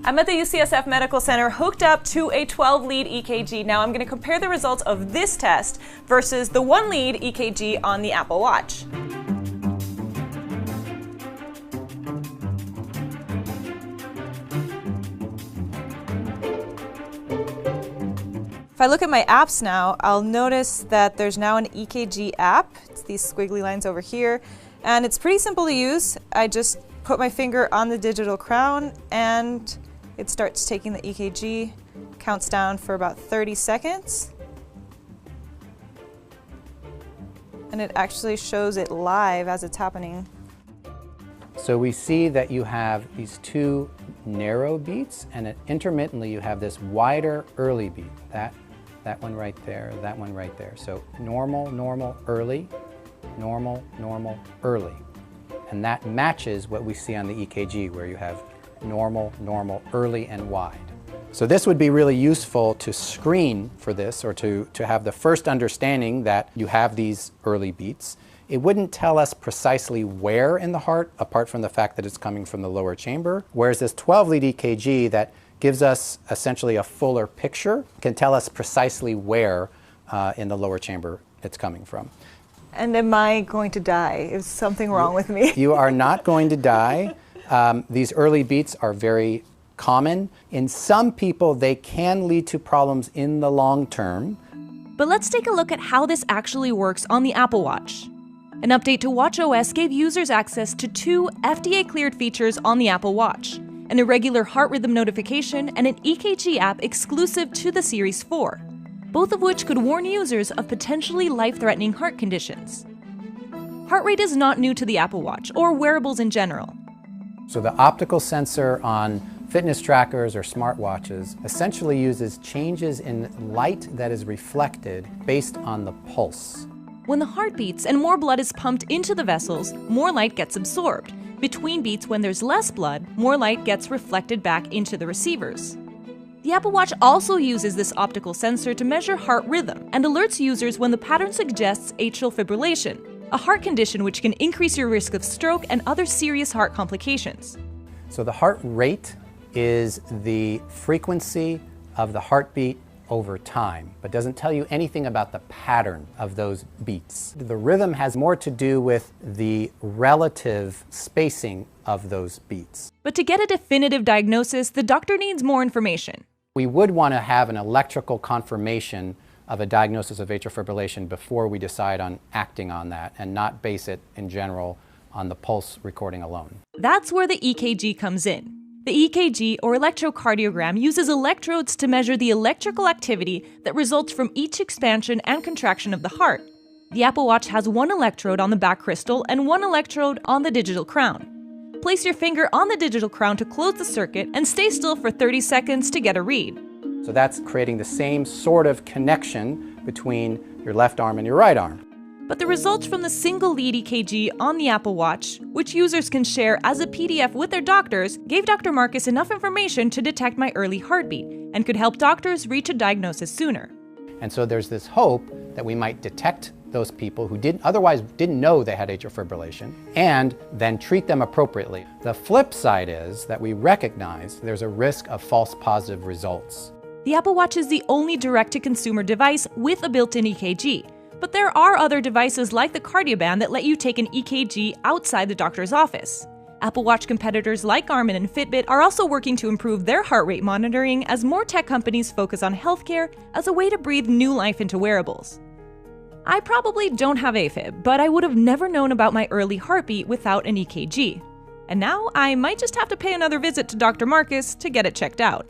I'm at the UCSF Medical Center hooked up to a 12-lead EKG. Now I'm going to compare the results of this test versus the 1-lead EKG on the Apple Watch. If I look at my apps now, I'll notice that there's now an EKG app. It's these squiggly lines over here, and it's pretty simple to use. I just put my finger on the digital crown and it starts taking the EKG, counts down for about 30 seconds, and it actually shows it live as it's happening. So we see that you have these two narrow beats, and intermittently you have this wider early beat. That one right there, that one right there. So normal, normal, early, normal, normal, early. And that matches what we see on the EKG, where you have normal, normal, early, and wide. So this would be really useful to screen for this, or to have the first understanding that you have these early beats. It wouldn't tell us precisely where in the heart, apart from the fact that it's coming from the lower chamber, whereas this 12-lead EKG that gives us essentially a fuller picture can tell us precisely where in the lower chamber it's coming from. And am I going to die? Is something wrong with me? You are not going to die. These early beats are very common. In some people, they can lead to problems in the long term. But let's take a look at how this actually works on the Apple Watch. An update to watchOS gave users access to two FDA-cleared features on the Apple Watch: an irregular heart rhythm notification and an EKG app exclusive to the Series 4, both of which could warn users of potentially life-threatening heart conditions. Heart rate is not new to the Apple Watch, or wearables in general. So the optical sensor on fitness trackers or smartwatches essentially uses changes in light that is reflected based on the pulse. When the heart beats and more blood is pumped into the vessels, more light gets absorbed. Between beats, when there's less blood, more light gets reflected back into the receivers. The Apple Watch also uses this optical sensor to measure heart rhythm and alerts users when the pattern suggests atrial fibrillation, a heart condition which can increase your risk of stroke and other serious heart complications. So the heart rate is the frequency of the heartbeat over time, but doesn't tell you anything about the pattern of those beats. The rhythm has more to do with the relative spacing of those beats. But to get a definitive diagnosis, the doctor needs more information. We would want to have an electrical confirmation of a diagnosis of atrial fibrillation before we decide on acting on that, and not base it in general on the pulse recording alone. That's where the EKG comes in. The EKG, or electrocardiogram, uses electrodes to measure the electrical activity that results from each expansion and contraction of the heart. The Apple Watch has one electrode on the back crystal and one electrode on the digital crown. Place your finger on the digital crown to close the circuit and stay still for 30 seconds to get a read. So that's creating the same sort of connection between your left arm and your right arm. But the results from the single lead EKG on the Apple Watch, which users can share as a PDF with their doctors, gave Dr. Marcus enough information to detect my early heartbeat and could help doctors reach a diagnosis sooner. And so there's this hope that we might detect those people who otherwise didn't know they had atrial fibrillation, and then treat them appropriately. The flip side is that we recognize there's a risk of false positive results. The Apple Watch is the only direct-to-consumer device with a built-in EKG. But there are other devices like the Cardioband that let you take an EKG outside the doctor's office. Apple Watch competitors like Garmin and Fitbit are also working to improve their heart rate monitoring as more tech companies focus on healthcare as a way to breathe new life into wearables. I probably don't have AFib, but I would have never known about my early heartbeat without an EKG. And now I might just have to pay another visit to Dr. Marcus to get it checked out.